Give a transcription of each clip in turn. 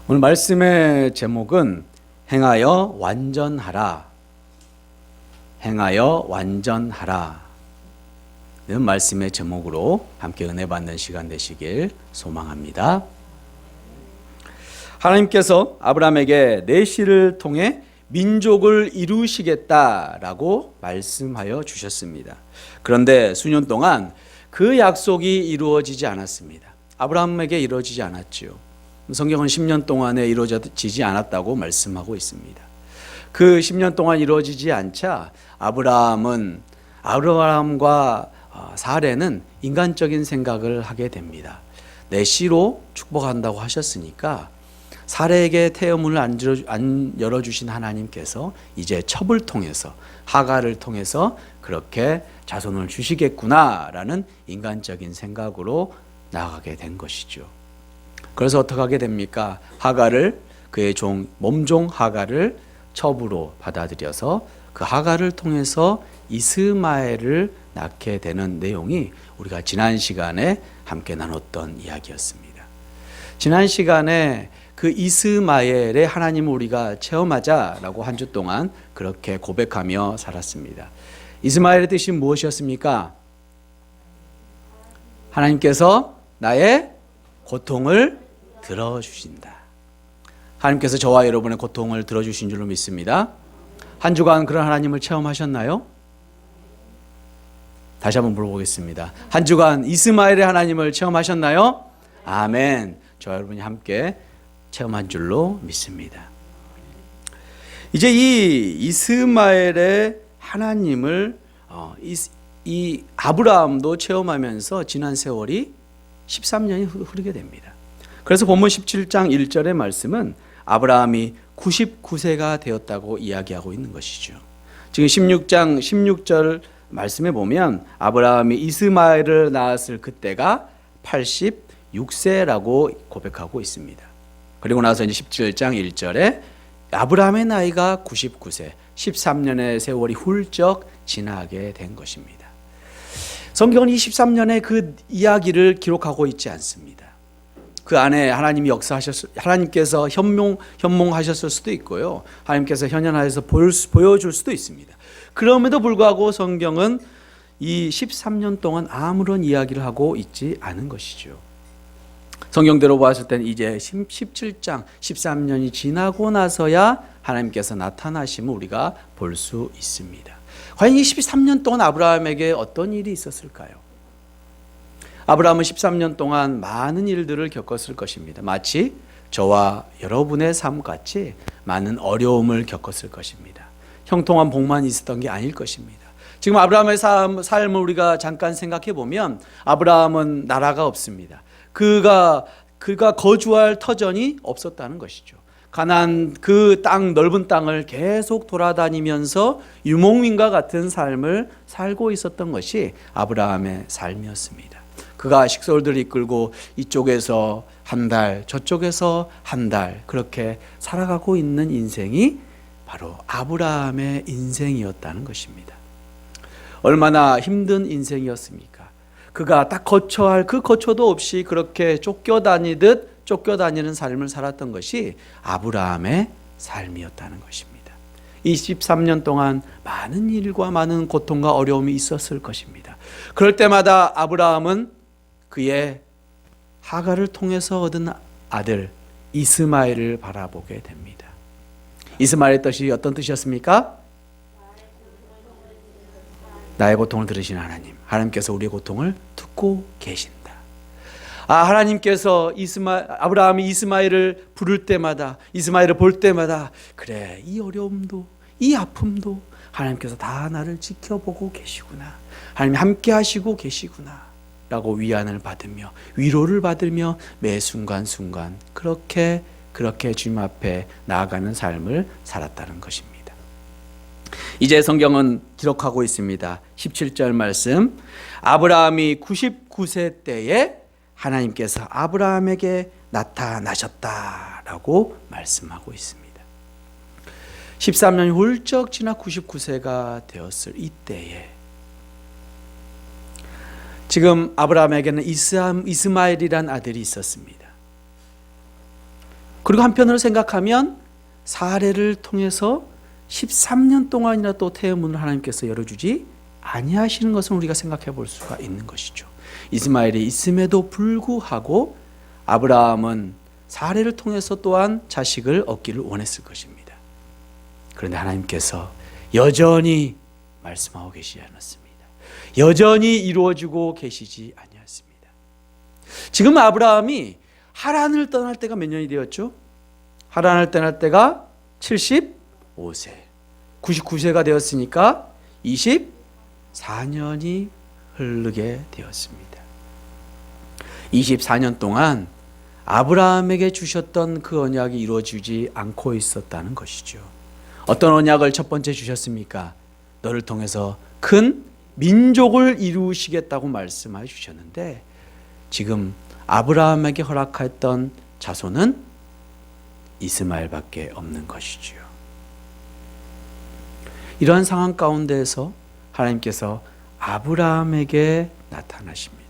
오늘 말씀의 제목은 행하여 완전하라. 행하여 완전하라. 는 말씀의 제목으로 함께 은혜 받는 시간 되시길 소망합니다. 하나님께서 아브라함에게 내 씨를 통해 민족을 이루시겠다라고 말씀하여 주셨습니다. 그런데 수년 동안 그 약속이 이루어지지 않았습니다. 아브라함에게 이루어지지 않았지요. 성경은 10년 동안에 이루어지지 않았다고 말씀하고 있습니다. 그 10년 동안 이루어지지 않자 아브라함과 사레는 인간적인 생각을 하게 됩니다. 내 씨로 축복한다고 하셨으니까 사레에게 태어문을 안 열어주신 하나님께서 이제 첩을 통해서 하갈을 통해서 그렇게 자손을 주시겠구나라는 인간적인 생각으로 나아가게 된 것이죠. 그래서 어떻게 하게 됩니까? 하갈을 그의 몸종 하갈을 첩으로 받아들여서 그 하갈을 통해서 이스마엘을 낳게 되는 내용이 우리가 지난 시간에 함께 나눴던 이야기였습니다. 지난 시간에 그 이스마엘의 하나님을 우리가 체험하자라고 한 주 동안 그렇게 고백하며 살았습니다. 이스마엘의 뜻이 무엇이었습니까? 하나님께서 나의 고통을 들어주신다. 하나님께서 저와 여러분의 고통을 들어주신 줄로 믿습니다. 한 주간 그런 하나님을 체험하셨나요? 다시 한번 물어보겠습니다. 한 주간 이스마엘의 하나님을 체험하셨나요? 아멘. 저와 여러분이 함께 체험한 줄로 믿습니다. 이제 이 이스마엘의 하나님을 이 아브라함도 체험하면서 지난 세월이 13년이 흐르게 됩니다. 그래서 본문 17장 1절의 말씀은 아브라함이 99세가 되었다고 이야기하고 있는 것이죠. 지금 16장 16절 말씀에 보면 아브라함이 이스마엘을 낳았을 그때가 86세라고 고백하고 있습니다. 그리고 나서 이제 17장 1절에 아브라함의 나이가 99세, 13년의 세월이 훌쩍 지나게 된 것입니다. 성경은 이 13년의 그 이야기를 기록하고 있지 않습니다. 그 안에 하나님이 하나님께서 현몽하셨을 수도 있고요. 하나님께서 현현하여서 보여줄 수도 있습니다. 그럼에도 불구하고 성경은 이 13년 동안 아무런 이야기를 하고 있지 않은 것이죠. 성경대로 보았을 때는 이제 17장 13년이 지나고 나서야 하나님께서 나타나심을 우리가 볼 수 있습니다. 과연 이 13년 동안 아브라함에게 어떤 일이 있었을까요? 아브라함은 13년 동안 많은 일들을 겪었을 것입니다. 마치 저와 여러분의 삶 같이 많은 어려움을 겪었을 것입니다. 형통한 복만 있었던 게 아닐 것입니다. 지금 아브라함의 삶을 우리가 잠깐 생각해 보면 아브라함은 나라가 없습니다. 그가 거주할 터전이 없었다는 것이죠. 가나안 그 넓은 땅을 계속 돌아다니면서 유목민과 같은 삶을 살고 있었던 것이 아브라함의 삶이었습니다. 그가 식솔들을 이끌고 이쪽에서 한 달, 저쪽에서 한 달 그렇게 살아가고 있는 인생이 바로 아브라함의 인생이었다는 것입니다. 얼마나 힘든 인생이었습니까? 그가 딱 거쳐야 할 그 거처도 없이 그렇게 쫓겨다니는 삶을 살았던 것이 아브라함의 삶이었다는 것입니다. 23년 동안 많은 일과 많은 고통과 어려움이 있었을 것입니다. 그럴 때마다 아브라함은 그의 하갈을 통해서 얻은 아들 이스마엘을 바라보게 됩니다. 이스마엘의 뜻이 어떤 뜻이었습니까? 나의 고통을 들으시는 하나님. 하나님께서 우리의 고통을 듣고 계신다. 하나님께서 아브라함이 이스마엘을 부를 때마다, 이스마엘을 볼 때마다, 그래, 이 어려움도, 이 아픔도 하나님께서 다 나를 지켜보고 계시구나. 하나님이 함께 하시고 계시구나. 라고 위안을 받으며, 위로를 받으며 매 순간순간 그렇게 주님 앞에 나아가는 삶을 살았다는 것입니다. 이제 성경은 기록하고 있습니다. 17절 말씀. 아브라함이 99세 때에 하나님께서 아브라함에게 나타나셨다라고 말씀하고 있습니다. 13년이 훌쩍 지나 99세가 되었을 이때에 지금 아브라함에게는 이스마엘이란 아들이 있었습니다. 그리고 한편으로 생각하면 사례를 통해서 13년 동안이나 또 태의 문을 하나님께서 열어주지 아니하시는 것을 우리가 생각해 볼 수가 있는 것이죠. 이스마엘이 있음에도 불구하고 아브라함은 사례를 통해서 또한 자식을 얻기를 원했을 것입니다. 그런데 하나님께서 여전히 말씀하고 계시지 않았습니다. 여전히 이루어지고 계시지 아니었습니다. 지금 아브라함이 하란을 떠날 때가 몇 년이 되었죠? 하란을 떠날 때가 75세, 99세가 되었으니까 24년이 흐르게 되었습니다. 24년 동안 아브라함에게 주셨던 그 언약이 이루어지지 않고 있었다는 것이죠. 어떤 언약을 첫 번째 주셨습니까? 너를 통해서 큰 민족을 이루시겠다고 말씀해 주셨는데 지금 아브라함에게 허락했던 자손은 이스마엘밖에 없는 것이지요. 이러한 상황 가운데에서 하나님께서 아브라함에게 나타나십니다.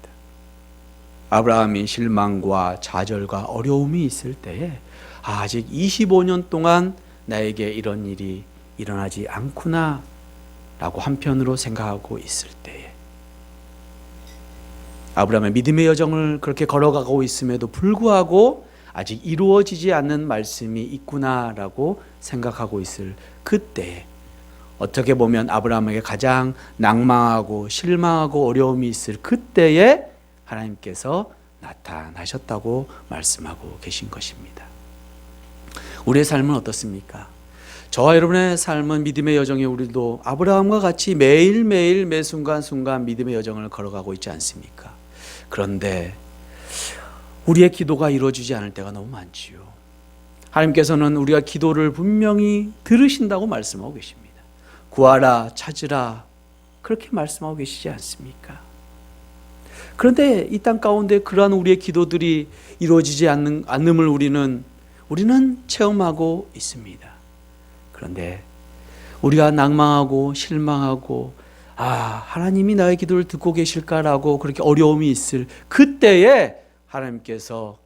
아브라함이 실망과 좌절과 어려움이 있을 때에 아직 25년 동안 나에게 이런 일이 일어나지 않구나 라고 한편으로 생각하고 있을 때에 아브라함의 믿음의 여정을 그렇게 걸어가고 있음에도 불구하고 아직 이루어지지 않는 말씀이 있구나라고 생각하고 있을 그때에 어떻게 보면 아브라함에게 가장 낭망하고 실망하고 어려움이 있을 그때에 하나님께서 나타나셨다고 말씀하고 계신 것입니다. 우리의 삶은 어떻습니까? 저와 여러분의 삶은 믿음의 여정에 우리도 아브라함과 같이 매일매일 매 순간순간 믿음의 여정을 걸어가고 있지 않습니까? 그런데 우리의 기도가 이루어지지 않을 때가 너무 많지요. 하나님께서는 우리가 기도를 분명히 들으신다고 말씀하고 계십니다. 구하라, 찾으라 그렇게 말씀하고 계시지 않습니까? 그런데 이 땅 가운데 그러한 우리의 기도들이 이루어지지 않음을 우리는 체험하고 있습니다. 그런데 우리가 낭망하고 실망하고 하나님이 나의 기도를 듣고 계실까라고 그렇게 어려움이 있을 그때에 하나님께서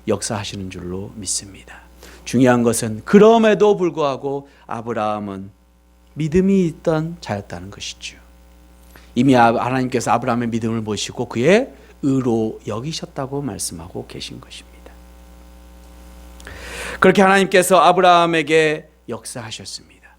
역사하시는 줄로 믿습니다. 중요한 것은 그럼에도 불구하고 아브라함은 믿음이 있던 자였다는 것이죠. 이미 하나님께서 아브라함의 믿음을 보시고 그의 의로 여기셨다고 말씀하고 계신 것입니다. 그렇게 하나님께서 아브라함에게 역사하셨습니다.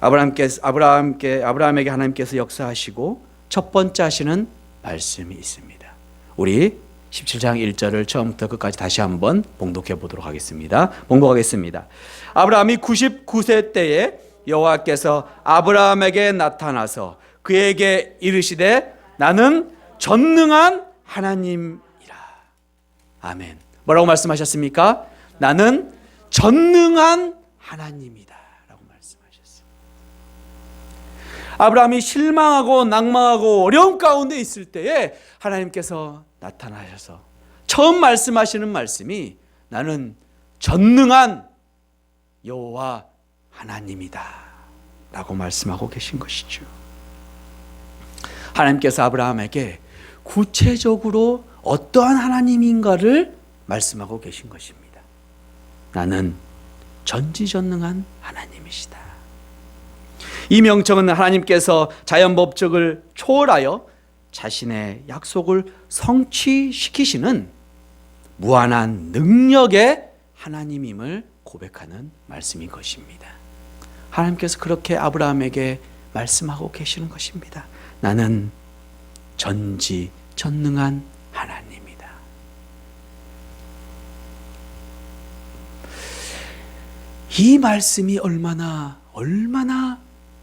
아브라함에게 하나님께서 역사하시고 첫 번째 하시는 말씀이 있습니다. 우리 17장 1절을 처음부터 끝까지 다시 한번 봉독해 보도록 하겠습니다. 봉독하겠습니다. 아브라함이 99세 때에 여호와께서 아브라함에게 나타나서 그에게 이르시되 나는 전능한 하나님이라. 아멘. 뭐라고 말씀하셨습니까? 나는 전능한 하나님이다 라고 말씀하셨어요. 아브라함이 실망하고 낭망하고 어려움 가운데 있을 때에 하나님께서 나타나셔서 처음 말씀하시는 말씀이 나는 전능한 여호와 하나님이다 라고 말씀하고 계신 것이죠. 하나님께서 아브라함에게 구체적으로 어떠한 하나님인가를 말씀하고 계신 것입니다. 나는 전지전능한 하나님이시다. 이 명칭은 하나님께서 자연법칙을 초월하여 자신의 약속을 성취시키시는 무한한 능력의 하나님임을 고백하는 말씀인 것입니다. 하나님께서 그렇게 아브라함에게 말씀하고 계시는 것입니다. 나는 전지전능한 하나님이다. 이 말씀이 얼마나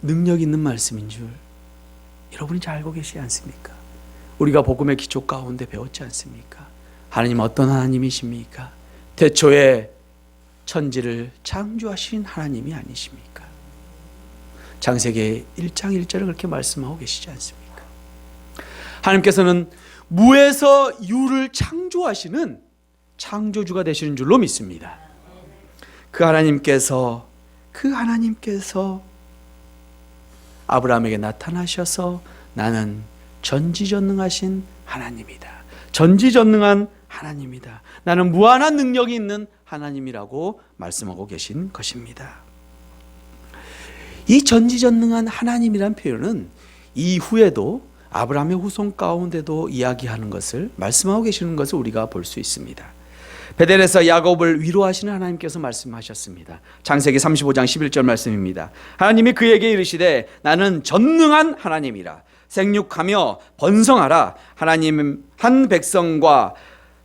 능력 있는 말씀인 줄 여러분이 잘 알고 계시지 않습니까? 우리가 복음의 기초 가운데 배웠지 않습니까? 하나님 어떤 하나님이십니까? 태초에 천지를 창조하신 하나님이 아니십니까? 창세기 1장 1절을 그렇게 말씀하고 계시지 않습니까? 하나님께서는 무에서 유를 창조하시는 창조주가 되시는 줄로 믿습니다. 그 하나님께서 아브라함에게 나타나셔서 나는 전지전능하신 하나님이다. 전지전능한 하나님이다. 나는 무한한 능력이 있는 하나님이라고 말씀하고 계신 것입니다. 이 전지전능한 하나님이란 표현은 이후에도 아브라함의 후손 가운데도 이야기하는 것을 말씀하고 계시는 것을 우리가 볼 수 있습니다. 베델에서 야곱을 위로하시는 하나님께서 말씀하셨습니다. 창세기 35장 11절 말씀입니다. 하나님이 그에게 이르시되 나는 전능한 하나님이라. 생육하며 번성하라. 하나님 한 백성과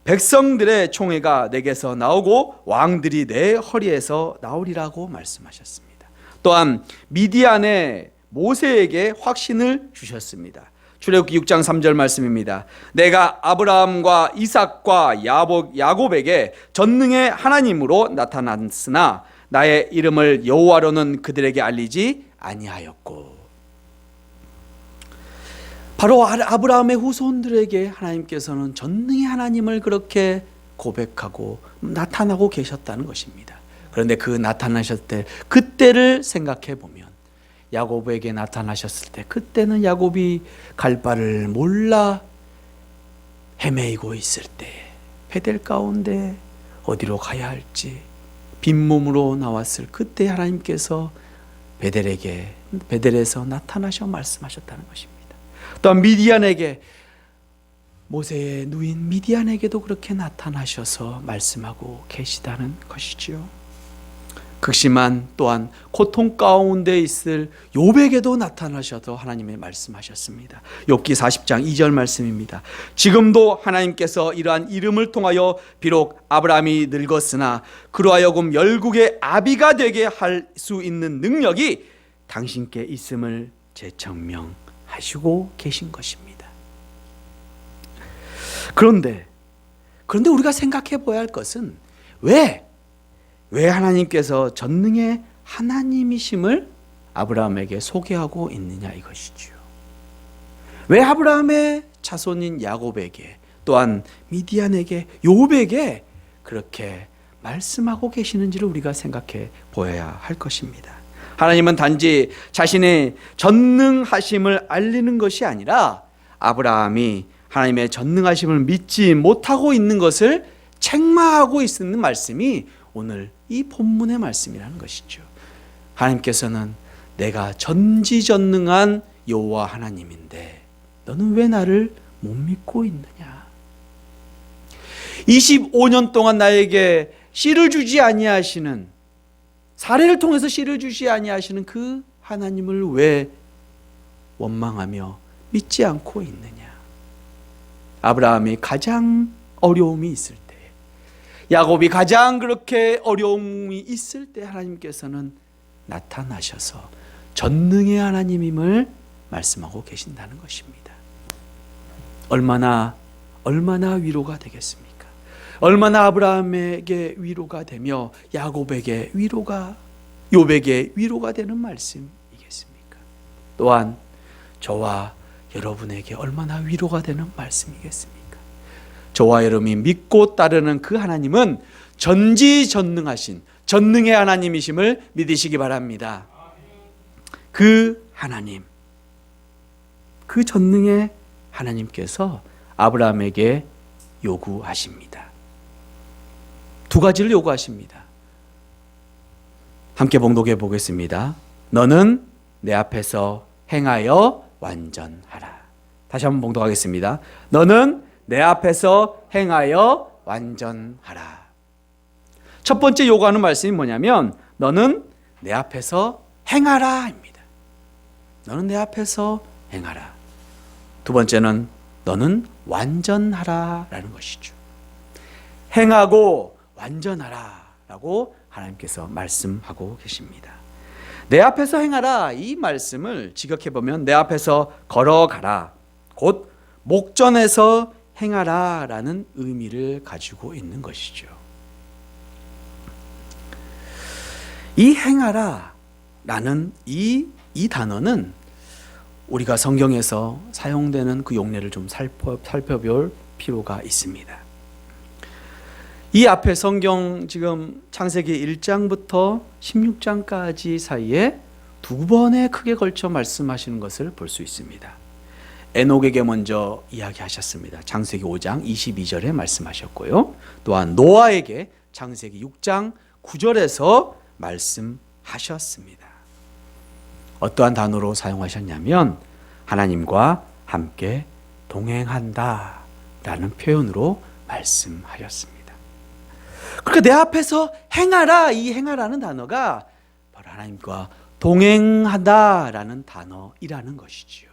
백성들의 총회가 내게서 나오고 왕들이 내 허리에서 나오리라고 말씀하셨습니다. 또한 미디안의 모세에게 확신을 주셨습니다. 출애굽기 6장 3절 말씀입니다. 내가 아브라함과 이삭과 야곱에게 전능의 하나님으로 나타났으나 나의 이름을 여호와로는 그들에게 알리지 아니하였고. 바로 아브라함의 후손들에게 하나님께서는 전능의 하나님을 그렇게 고백하고 나타나고 계셨다는 것입니다. 그런데 그 나타나셨을 때 그때를 생각해 보면 야곱에게 나타나셨을 때 그때는 야곱이 갈 바를 몰라 헤매이고 있을 때 베델 가운데 어디로 가야 할지 빈몸으로 나왔을 그때 하나님께서 베델에서 나타나셔 말씀하셨다는 것입니다. 또한 미디안에게 모세의 누인 미디안에게도 그렇게 나타나셔서 말씀하고 계시다는 것이지요. 극심한 또한 고통 가운데 있을 욥에게도 나타나셔서 하나님의 말씀하셨습니다. 욥기 40장 2절 말씀입니다. 지금도 하나님께서 이러한 이름을 통하여 비록 아브라함이 늙었으나 그로 하여금 열국의 아비가 되게 할 수 있는 능력이 당신께 있음을 재청명하시고 계신 것입니다. 그런데 우리가 생각해 봐야 할 것은 왜 하나님께서 전능의 하나님이심을 아브라함에게 소개하고 있느냐 이것이죠. 왜 아브라함의 자손인 야곱에게 또한 미디안에게 욥에게 그렇게 말씀하고 계시는지를 우리가 생각해 보아야 할 것입니다. 하나님은 단지 자신의 전능하심을 알리는 것이 아니라 아브라함이 하나님의 전능하심을 믿지 못하고 있는 것을 책망하고 있는 말씀이 오늘 이 본문의 말씀이라는 것이죠. 하나님께서는 내가 전지전능한 여호와 하나님인데 너는 왜 나를 못 믿고 있느냐? 25년 동안 나에게 씨를 주지 아니하시는, 사례를 통해서 씨를 주지 아니하시는 그 하나님을 왜 원망하며 믿지 않고 있느냐? 아브라함이 가장 어려움이 있을 때, 야곱이 가장 그렇게 어려움이 있을 때 하나님께서는 나타나셔서 전능의 하나님임을 말씀하고 계신다는 것입니다. 얼마나 위로가 되겠습니까? 얼마나 아브라함에게 위로가 되며 야곱에게 욥에게 위로가 되는 말씀이겠습니까? 또한 저와 여러분에게 얼마나 위로가 되는 말씀이겠습니까? 저와 여러분이 믿고 따르는 그 하나님은 전지전능하신 전능의 하나님이심을 믿으시기 바랍니다. 그 하나님, 그 전능의 하나님께서 아브라함에게 요구하십니다. 두 가지를 요구하십니다. 함께 봉독해 보겠습니다. 너는 내 앞에서 행하여 완전하라. 다시 한번 봉독하겠습니다. 너는 내 앞에서 행하여 완전하라. 첫 번째 요구하는 말씀이 뭐냐면 너는 내 앞에서 행하라입니다. 너는 내 앞에서 행하라. 두 번째는 너는 완전하라라는 것이죠. 행하고 완전하라라고 하나님께서 말씀하고 계십니다. 내 앞에서 행하라 이 말씀을 직역해 보면 내 앞에서 걸어가라, 곧 목전에서 행하라라는 의미를 가지고 있는 것이죠. 이 행하라라는 이 단어는 우리가 성경에서 사용되는 그 용례를 좀 살펴볼 필요가 있습니다. 이 앞에 성경 지금 창세기 1장부터 16장까지 사이에 두 번에 크게 걸쳐 말씀하시는 것을 볼 수 있습니다. 에녹에게 먼저 이야기하셨습니다. 창세기 5장 22절에 말씀하셨고요. 또한 노아에게 창세기 6장 9절에서 말씀하셨습니다. 어떠한 단어로 사용하셨냐면 하나님과 함께 동행한다 라는 표현으로 말씀하셨습니다. 그러니까 내 앞에서 행하라, 이 행하라는 단어가 바로 하나님과 동행하다 라는 단어이라는 것이지요.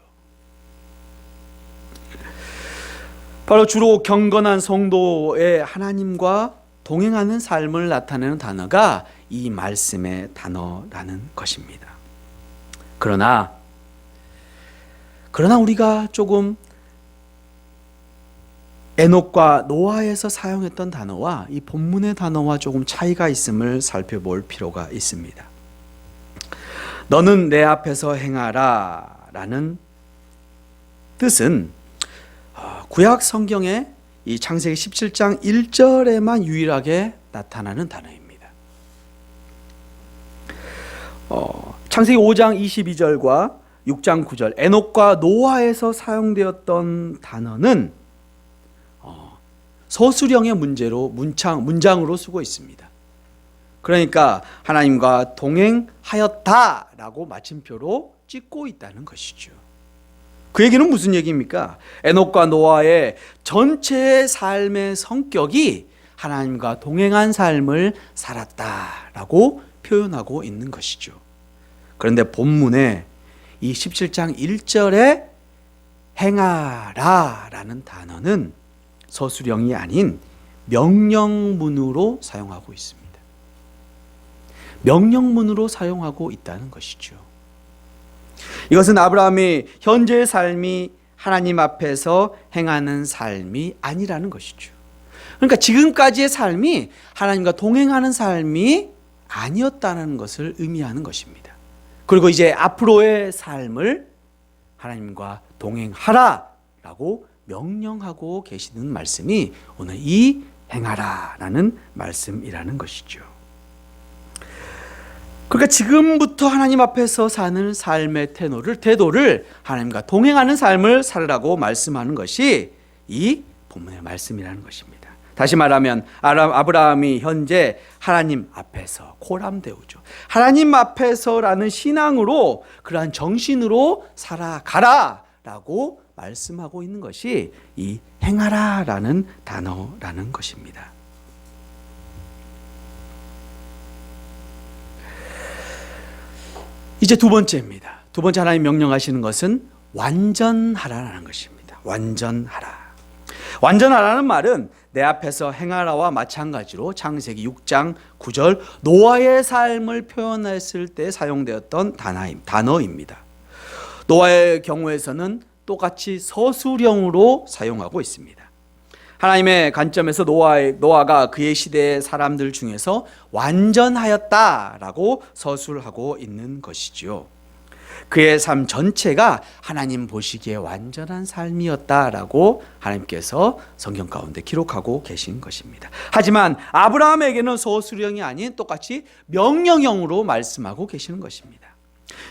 바로 주로 경건한 성도의 하나님과 동행하는 삶을 나타내는 단어가 이 말씀의 단어라는 것입니다. 그러나 우리가 조금 에녹과 노아에서 사용했던 단어와 이 본문의 단어와 조금 차이가 있음을 살펴볼 필요가 있습니다. 너는 내 앞에서 행하라 라는 뜻은 구약 성경에 이 창세기 17장 1절에만 유일하게 나타나는 단어입니다. 창세기 5장 22절과 6장 9절 에녹과 노아에서 사용되었던 단어는 서술형의 문장으로 쓰고 있습니다. 그러니까 하나님과 동행하였다라고 마침표로 찍고 있다는 것이죠. 그 얘기는 무슨 얘기입니까? 에녹과 노아의 전체의 삶의 성격이 하나님과 동행한 삶을 살았다라고 표현하고 있는 것이죠. 그런데 본문에 이 17장 1절에 행하라 라는 단어는 서술형이 아닌 명령문으로 사용하고 있습니다. 명령문으로 사용하고 있다는 것이죠. 이것은 아브라함의 현재의 삶이 하나님 앞에서 행하는 삶이 아니라는 것이죠. 그러니까 지금까지의 삶이 하나님과 동행하는 삶이 아니었다는 것을 의미하는 것입니다. 그리고 이제 앞으로의 삶을 하나님과 동행하라라고 명령하고 계시는 말씀이 오늘 이 행하라라는 말씀이라는 것이죠. 그러니까 지금부터 하나님 앞에서 사는 삶의 태도를 하나님과 동행하는 삶을 살으라고 말씀하는 것이 이 본문의 말씀이라는 것입니다. 다시 말하면 아브라함이 현재 하나님 앞에서 코람데오죠. 하나님 앞에서라는 신앙으로 그러한 정신으로 살아가라라고 말씀하고 있는 것이 이 행하라라는 단어라는 것입니다. 이제 두 번째입니다. 두 번째 하나님 명령하시는 것은 완전하라라는 것입니다. 완전하라는 말은 내 앞에서 행하라와 마찬가지로 창세기 6장 9절 노아의 삶을 표현했을 때 사용되었던 단어입니다. 노아의 경우에서는 똑같이 서술형으로 사용하고 있습니다. 하나님의 관점에서 노아가 그의 시대의 사람들 중에서 완전하였다라고 서술하고 있는 것이지요. 그의 삶 전체가 하나님 보시기에 완전한 삶이었다라고 하나님께서 성경 가운데 기록하고 계신 것입니다. 하지만 아브라함에게는 서술형이 아닌 똑같이 명령형으로 말씀하고 계시는 것입니다.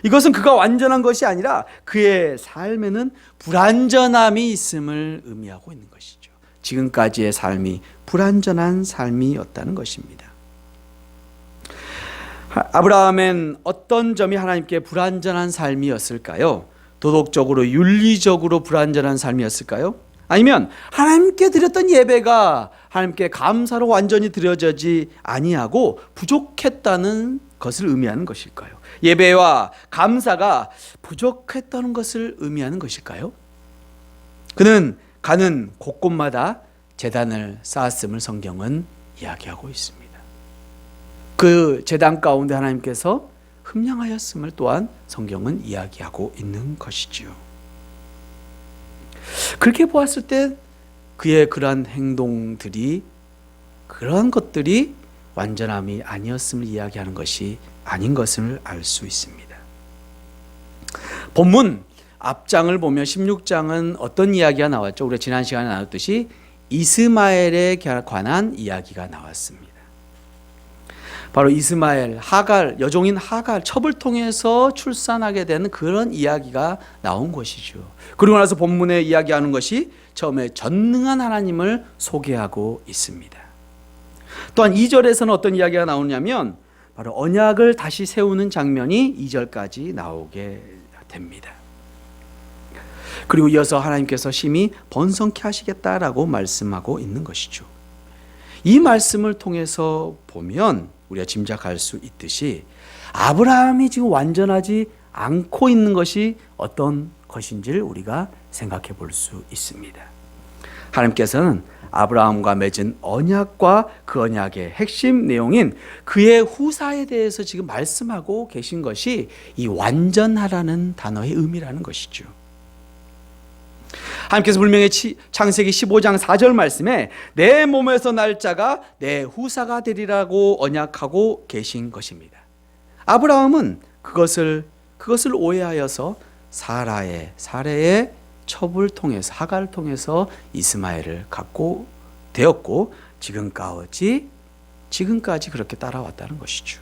이것은 그가 완전한 것이 아니라 그의 삶에는 불완전함이 있음을 의미하고 있는 것이죠. 지금까지의 삶이 불완전한 삶이었다는 것입니다. 아브라함은 어떤 점이 하나님께 불완전한 삶이었을까요? 도덕적으로 윤리적으로 불완전한 삶이었을까요? 아니면 하나님께 드렸던 예배가 하나님께 감사로 완전히 드려지지 아니하고 부족했다는 것을 의미하는 것일까요? 예배와 감사가 부족했다는 것을 의미하는 것일까요? 그는 가는 곳곳마다 제단을 쌓았음을 성경은 이야기하고 있습니다. 그 제단 가운데 하나님께서 흠령하였음을 또한 성경은 이야기하고 있는 것이지요. 그렇게 보았을 때 그의 그러한 행동들이 그러한 것들이 완전함이 아니었음을 이야기하는 것이 아닌 것을 알 수 있습니다. 본문 앞장을 보면 16장은 어떤 이야기가 나왔죠? 우리가 지난 시간에 나눴듯이 이스마엘에 관한 이야기가 나왔습니다. 바로 이스마엘, 하갈, 여종인 하갈, 첩을 통해서 출산하게 되는 그런 이야기가 나온 것이죠. 그리고 나서 본문에 이야기하는 것이 처음에 전능한 하나님을 소개하고 있습니다. 또한 2절에서는 어떤 이야기가 나오냐면 바로 언약을 다시 세우는 장면이 2절까지 나오게 됩니다. 그리고 이어서 하나님께서 심히 번성케 하시겠다라고 말씀하고 있는 것이죠. 이 말씀을 통해서 보면 우리가 짐작할 수 있듯이 아브라함이 지금 완전하지 않고 있는 것이 어떤 것인지를 우리가 생각해 볼 수 있습니다. 하나님께서는 아브라함과 맺은 언약과 그 언약의 핵심 내용인 그의 후사에 대해서 지금 말씀하고 계신 것이 이 완전하라는 단어의 의미라는 것이죠. 하나님께서 분명히 창세기 15장 4절 말씀에 내 몸에서 날 자가 내 후사가 되리라고 언약하고 계신 것입니다. 아브라함은 그것을 오해하여서 사레의 첩을 통해서 하갈을 통해서 이스마엘을 갖고 되었고 지금까지 그렇게 따라왔다는 것이죠.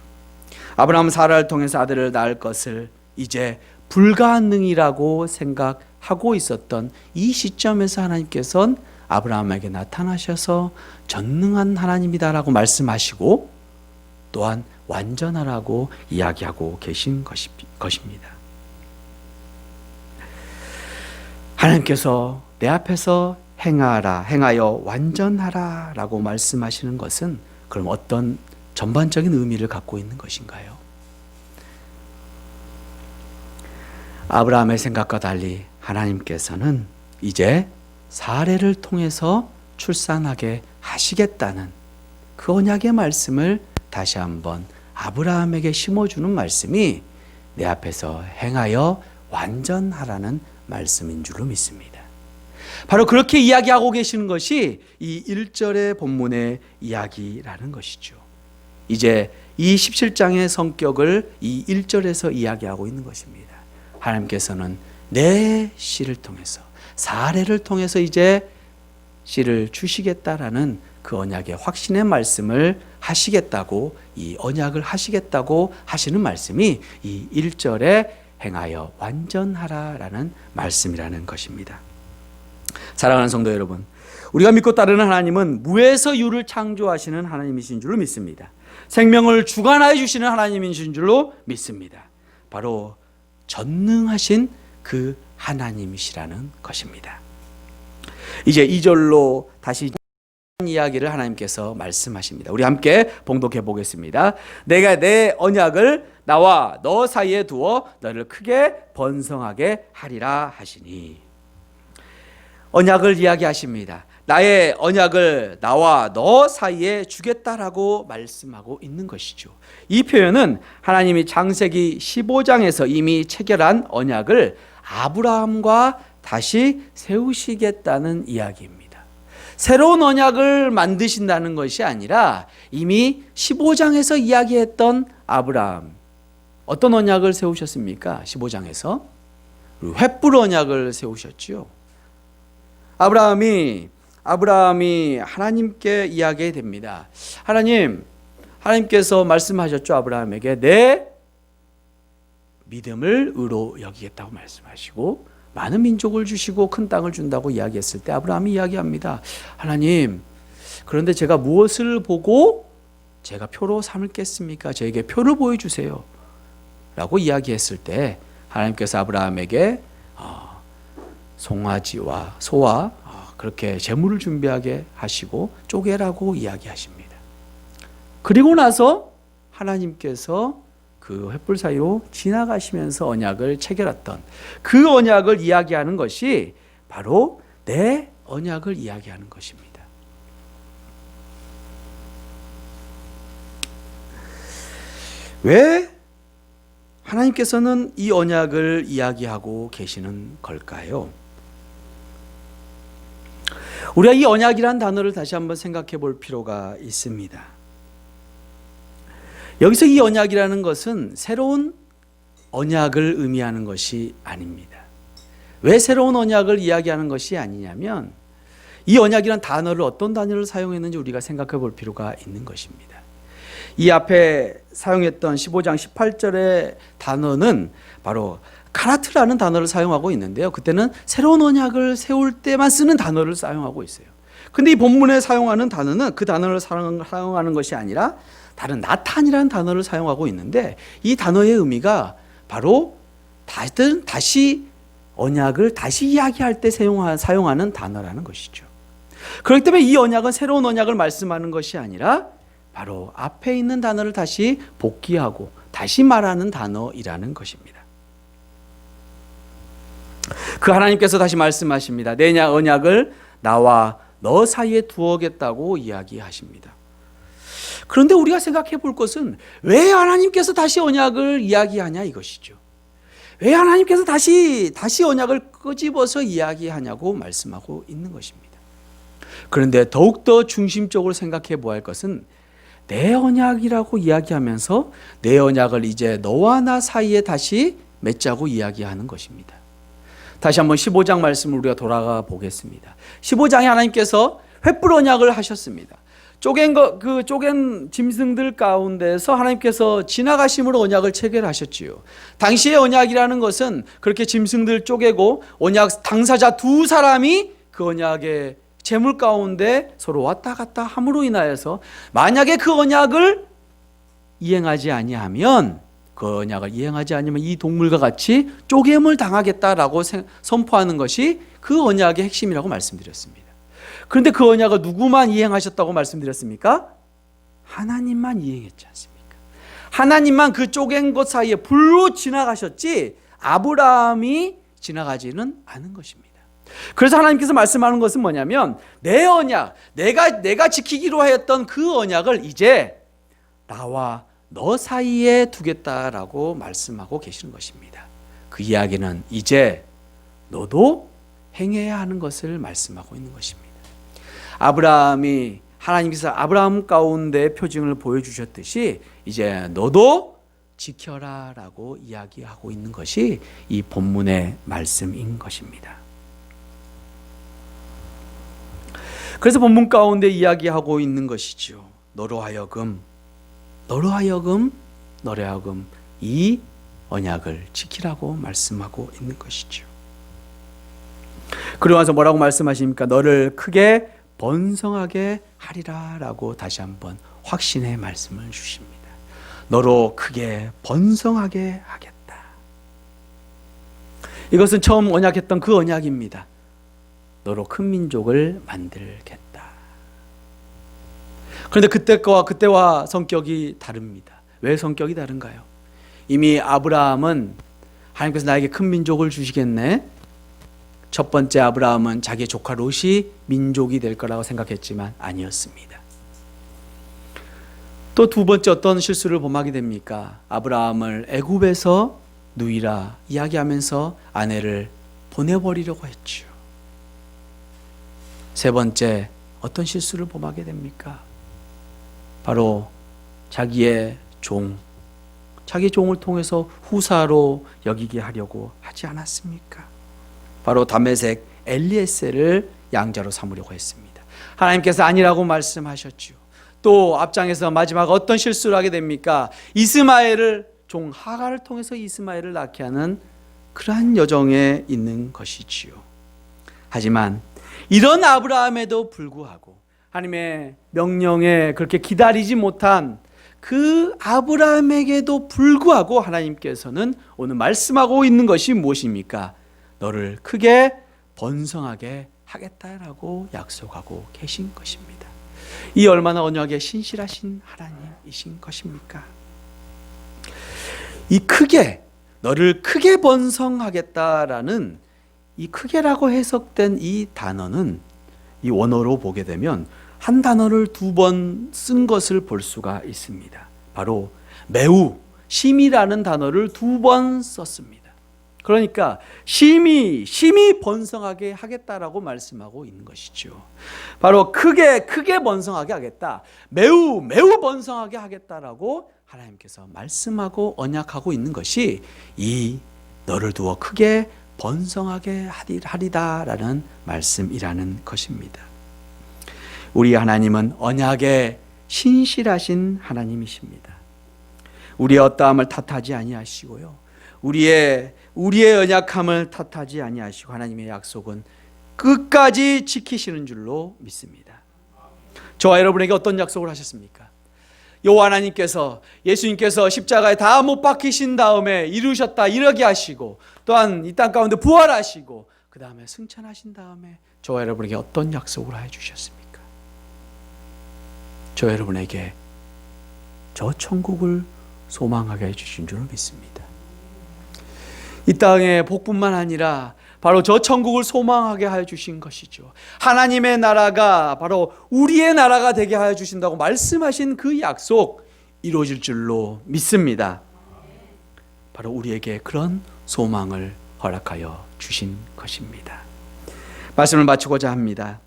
아브라함은 사라를 통해서 아들을 낳을 것을 이제 불가능이라고 생각하고 있었던 이 시점에서 하나님께서는 아브라함에게 나타나셔서 전능한 하나님이다라고 말씀하시고 또한 완전하라고 이야기하고 계신 것입니다. 하나님께서 내 앞에서 행하여 완전하라 라고 말씀하시는 것은 그럼 어떤 전반적인 의미를 갖고 있는 것인가요? 아브라함의 생각과 달리 하나님께서는 이제 사레를 통해서 출산하게 하시겠다는 그 언약의 말씀을 다시 한번 아브라함에게 심어주는 말씀이 내 앞에서 행하여 완전하라는 말씀인 줄로 믿습니다. 바로 그렇게 이야기하고 계시는 것이 이 1절의 본문의 이야기라는 것이죠. 이제 이 17장의 성격을 이 1절에서 이야기하고 있는 것입니다. 하나님께서는 내 씨를 통해서 사레를 통해서 이제 씨를 주시겠다라는 그 언약의 확신의 말씀을 하시겠다고 이 언약을 하시겠다고 하시는 말씀이 이 1절에 행하여 완전하라라는 말씀이라는 것입니다. 사랑하는 성도 여러분, 우리가 믿고 따르는 하나님은 무에서 유를 창조하시는 하나님이신 줄로 믿습니다. 생명을 주관하여 주시는 하나님이신 줄로 믿습니다. 바로 전능하신 그 하나님이시라는 것입니다. 이제 2절로 다시 이야기를 하나님께서 말씀하십니다. 우리 함께 봉독해 보겠습니다. 내가 내 언약을 나와 너 사이에 두어 너를 크게 번성하게 하리라 하시니. 언약을 이야기하십니다. 나의 언약을 나와 너 사이에 주겠다라고 말씀하고 있는 것이죠. 이 표현은 하나님이 창세기 15장에서 이미 체결한 언약을 아브라함과 다시 세우시겠다는 이야기입니다. 새로운 언약을 만드신다는 것이 아니라 이미 15장에서 이야기했던 아브라함, 어떤 언약을 세우셨습니까? 15장에서 횃불 언약을 세우셨지요. 아브라함이 하나님께 이야기됩니다. 하나님께서 말씀하셨죠. 아브라함에게 내 믿음을 의로 여기겠다고 말씀하시고 많은 민족을 주시고 큰 땅을 준다고 이야기했을 때 아브라함이 이야기합니다. 하나님, 그런데 제가 무엇을 보고 제가 표로 삼겠습니까? 저에게 표를 보여주세요 라고 이야기했을 때 하나님께서 아브라함에게 송아지와 소와 그렇게 제물을 준비하게 하시고 쪼개라고 이야기하십니다. 그리고 나서 하나님께서 그 횃불 사이로 지나가시면서 언약을 체결했던 그 언약을 이야기하는 것이 바로 내 언약을 이야기하는 것입니다. 왜 하나님께서는 이 언약을 이야기하고 계시는 걸까요? 우리가 이 언약이란 단어를 다시 한번 생각해 볼 필요가 있습니다. 여기서 이 언약이라는 것은 새로운 언약을 의미하는 것이 아닙니다. 왜 새로운 언약을 이야기하는 것이 아니냐면 이 언약이란 단어를 어떤 단어를 사용했는지 우리가 생각해 볼 필요가 있는 것입니다. 이 앞에 사용했던 15장 18절의 단어는 바로 카라트라는 단어를 사용하고 있는데요. 그때는 새로운 언약을 세울 때만 쓰는 단어를 사용하고 있어요. 근데 이 본문에 사용하는 단어는 그 단어를 사용하는 것이 아니라 다른 나탄이라는 단어를 사용하고 있는데, 이 단어의 의미가 바로 다시 언약을 다시 이야기할 때 사용하는 단어라는 것이죠. 그렇기 때문에 이 언약은 새로운 언약을 말씀하는 것이 아니라 바로 앞에 있는 단어를 다시 복귀하고 다시 말하는 단어이라는 것입니다. 그 하나님께서 다시 말씀하십니다. 내 언약을 나와 너 사이에 두어겠다고 이야기하십니다. 그런데 우리가 생각해 볼 것은 왜 하나님께서 다시 언약을 이야기하냐 이것이죠. 왜 하나님께서 다시 언약을 끄집어서 이야기하냐고 말씀하고 있는 것입니다. 그런데 더욱더 중심적으로 생각해 보아야 할 것은 내 언약이라고 이야기하면서 내 언약을 이제 너와 나 사이에 다시 맺자고 이야기하는 것입니다. 다시 한번 15장 말씀을 우리가 돌아가 보겠습니다. 15장에 하나님께서 횃불 언약을 하셨습니다. 쪼갠 짐승들 가운데서 하나님께서 지나가심으로 언약을 체결하셨지요. 당시의 언약이라는 것은 그렇게 짐승들 쪼개고 언약 당사자 두 사람이 그 언약의 재물 가운데 서로 왔다 갔다 함으로 인하여서 만약에 그 언약을 이행하지 아니하면 이 동물과 같이 쪼개임을 당하겠다라고 선포하는 것이 그 언약의 핵심이라고 말씀드렸습니다. 그런데 그 언약을 누구만 이행하셨다고 말씀드렸습니까? 하나님만 이행했지 않습니까? 하나님만 그 쪼갠 것 사이에 불로 지나가셨지 아브라함이 지나가지는 않은 것입니다. 그래서 하나님께서 말씀하는 것은 뭐냐면 내 언약, 내가 지키기로 하였던 그 언약을 이제 나와 너 사이에 두겠다라고 말씀하고 계시는 것입니다. 그 이야기는 이제 너도 행해야 하는 것을 말씀하고 있는 것입니다. 하나님께서 아브라함 가운데 표징을 보여주셨듯이 이제 너도 지켜라라고 이야기하고 있는 것이 이 본문의 말씀인 것입니다. 그래서 본문 가운데 이야기하고 있는 것이죠. 너로 하여금 이 언약을 지키라고 말씀하고 있는 것이죠. 그러고 나서 뭐라고 말씀하십니까? 너를 크게 번성하게 하리라라고 다시 한번 확신의 말씀을 주십니다. 너로 크게 번성하게 하겠다. 이것은 처음 언약했던 그 언약입니다. 너로 큰 민족을 만들겠다. 그런데 그때와 성격이 다릅니다. 왜 성격이 다른가요? 이미 아브라함은 하나님께서 나에게 큰 민족을 주시겠네. 첫 번째 아브라함은 자기의 조카 롯이 민족이 될 거라고 생각했지만 아니었습니다. 또 두 번째 어떤 실수를 범하게 됩니까? 아브라함을 애굽에서 누이라 이야기하면서 아내를 보내버리려고 했죠. 세 번째 어떤 실수를 범하게 됩니까? 바로 자기의 종을 통해서 후사로 여기게 하려고 하지 않았습니까? 바로 다메섹 엘리에셀을 양자로 삼으려고 했습니다. 하나님께서 아니라고 말씀하셨죠. 또 앞장에서 마지막 어떤 실수를 하게 됩니까? 이스마엘을 종 하갈을 통해서 이스마엘을 낳게 하는 그러한 여정에 있는 것이지요. 하지만 이런 아브라함에도 불구하고 하나님의 명령에 그렇게 기다리지 못한 그 아브라함에게도 불구하고 하나님께서는 오늘 말씀하고 있는 것이 무엇입니까? 너를 크게 번성하게 하겠다라고 약속하고 계신 것입니다. 이 얼마나 언약에 신실하신 하나님이신 것입니까? 너를 크게 번성하겠다라는 이 크게라고 해석된 이 단어는 이 원어로 보게 되면 한 단어를 두 번 쓴 것을 볼 수가 있습니다. 바로 매우, 심이라는 단어를 두 번 썼습니다. 그러니까 심히 번성하게 하겠다라고 말씀하고 있는 것이죠. 바로 크게 번성하게 하겠다, 매우 번성하게 하겠다라고 하나님께서 말씀하고 언약하고 있는 것이 이 너를 두어 크게 번성하게 하리다라는 말씀이라는 것입니다. 우리 하나님은 언약의 신실하신 하나님이십니다. 우리의 어떠함을 탓하지 아니하시고요, 우리의 연약함을 탓하지 아니하시고 하나님의 약속은 끝까지 지키시는 줄로 믿습니다. 저와 여러분에게 어떤 약속을 하셨습니까? 여호와 하나님께서, 예수님께서 십자가에 다 못 박히신 다음에 이루셨다 이러게 하시고, 또한 이 땅 가운데 부활하시고 그 다음에 승천하신 다음에 저와 여러분에게 어떤 약속을 해주셨습니까? 저와 여러분에게 저 천국을 소망하게 해주신 줄 믿습니다. 이 땅의 복뿐만 아니라 바로 저 천국을 소망하게 하여 주신 것이죠. 하나님의 나라가 바로 우리의 나라가 되게 하여 주신다고 말씀하신 그 약속 이루어질 줄로 믿습니다. 바로 우리에게 그런 소망을 허락하여 주신 것입니다. 말씀을 마치고자 합니다.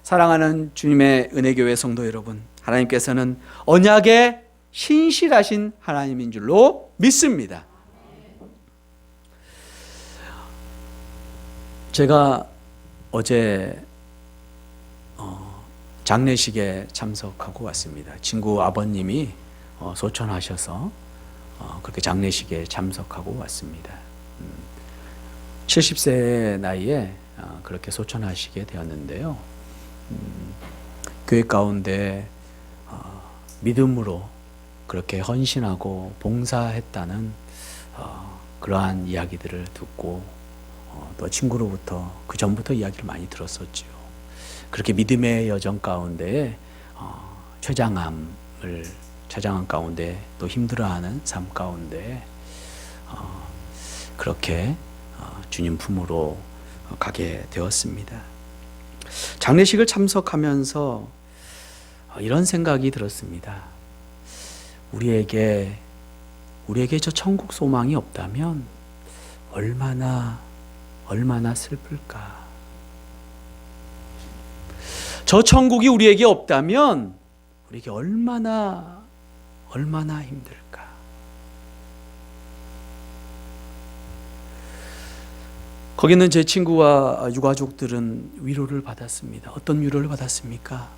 사랑하는 주님의 은혜교회 성도 여러분, 하나님께서는 언약에 신실하신 하나님인 줄로 믿습니다. 제가 어제 장례식에 참석하고 왔습니다. 친구 아버님이 소천하셔서 그렇게 장례식에 참석하고 왔습니다. 70세 나이에 그렇게 소천하시게 되었는데요. 교회 가운데 믿음으로 그렇게 헌신하고 봉사했다는 그러한 이야기들을 듣고 또 친구로부터 그 전부터 이야기를 많이 들었었죠. 그렇게 믿음의 여정 가운데 췌장암 가운데 또 힘들어하는 삶 가운데 그렇게 주님 품으로 가게 되었습니다. 장례식을 참석하면서 이런 생각이 들었습니다. 우리에게 저 천국 소망이 없다면 얼마나 슬플까. 저 천국이 우리에게 없다면 우리에게 얼마나 힘들까. 거기 있는 제 친구와 유가족들은 위로를 받았습니다. 어떤 위로를 받았습니까?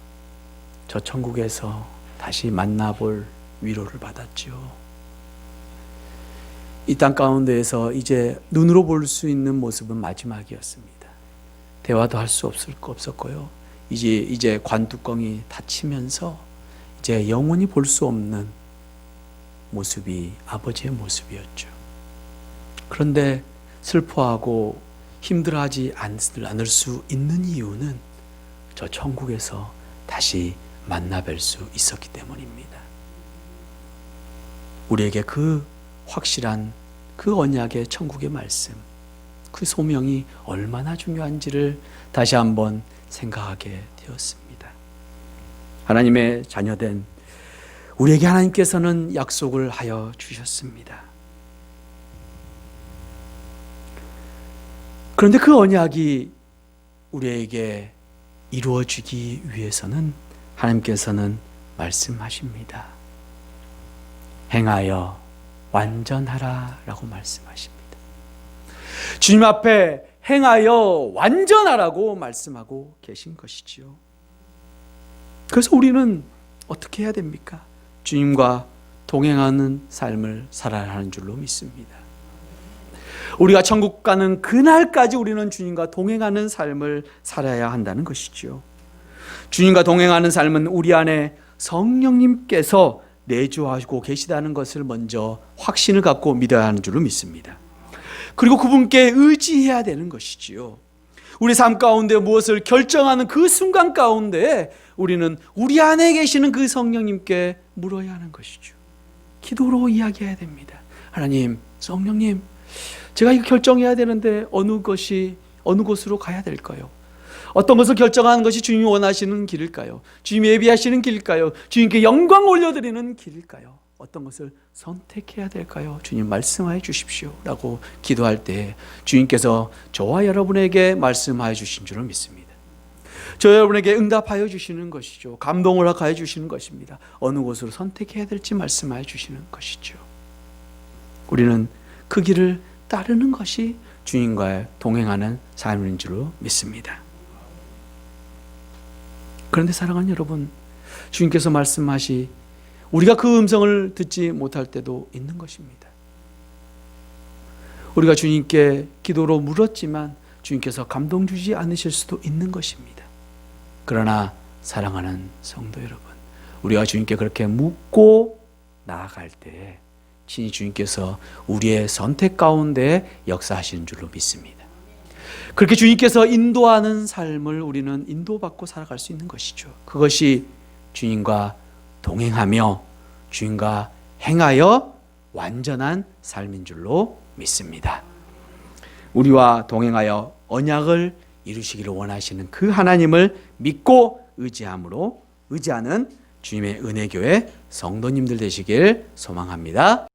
저 천국에서 다시 만나볼 위로를 받았죠. 이 땅 가운데에서 이제 눈으로 볼 수 있는 모습은 마지막이었습니다. 대화도 할 수 없었고요. 이제 관뚜껑이 닫히면서 이제 영원히 볼 수 없는 모습이 아버지의 모습이었죠. 그런데 슬퍼하고 힘들어하지 않을 수 있는 이유는 저 천국에서 다시 만나뵐 수 있었기 때문입니다. 우리에게 그 확실한 그 언약의 천국의 말씀, 그 소명이 얼마나 중요한지를 다시 한번 생각하게 되었습니다. 하나님의 자녀된 우리에게 하나님께서는 약속을 하여 주셨습니다. 그런데 그 언약이 우리에게 이루어지기 위해서는 하나님께서는 말씀하십니다. 행하여 완전하라 라고 말씀하십니다. 주님 앞에 행하여 완전하라고 말씀하고 계신 것이지요. 그래서 우리는 어떻게 해야 됩니까? 주님과 동행하는 삶을 살아야 하는 줄로 믿습니다. 우리가 천국 가는 그날까지 우리는 주님과 동행하는 삶을 살아야 한다는 것이죠. 주님과 동행하는 삶은 우리 안에 성령님께서 내주하고 계시다는 것을 먼저 확신을 갖고 믿어야 하는 줄로 믿습니다. 그리고 그분께 의지해야 되는 것이지요. 우리 삶 가운데 무엇을 결정하는 그 순간 가운데 우리는 우리 안에 계시는 그 성령님께 물어야 하는 것이죠. 기도로 이야기해야 됩니다. 하나님, 성령님, 제가 이거 결정해야 되는데 어느 곳으로 가야 될까요? 어떤 것을 결정하는 것이 주님이 원하시는 길일까요? 주님이 예비하시는 길일까요? 주님께 영광 올려드리는 길일까요? 어떤 것을 선택해야 될까요? 주님 말씀하여 주십시오 라고 기도할 때 주님께서 저와 여러분에게 말씀하여 주신 줄을 믿습니다. 저 여러분에게 응답하여 주시는 것이죠. 감동을 허락하여 주시는 것입니다. 어느 곳으로 선택해야 될지 말씀하여 주시는 것이죠. 우리는 그 길을 따르는 것이 주님과 동행하는 삶인 줄로 믿습니다. 그런데 사랑하는 여러분, 주님께서 말씀하시 우리가 그 음성을 듣지 못할 때도 있는 것입니다. 우리가 주님께 기도로 물었지만 주님께서 감동 주지 않으실 수도 있는 것입니다. 그러나 사랑하는 성도 여러분, 우리가 주님께 그렇게 묻고 나아갈 때 친히 주님께서 우리의 선택 가운데 역사하시는 줄로 믿습니다. 그렇게 주님께서 인도하는 삶을 우리는 인도받고 살아갈 수 있는 것이죠. 그것이 주님과 동행하며 주님과 행하여 완전한 삶인 줄로 믿습니다. 우리와 동행하여 언약을 이루시기를 원하시는 그 하나님을 믿고 의지하는 주님의 은혜교회 성도님들 되시길 소망합니다.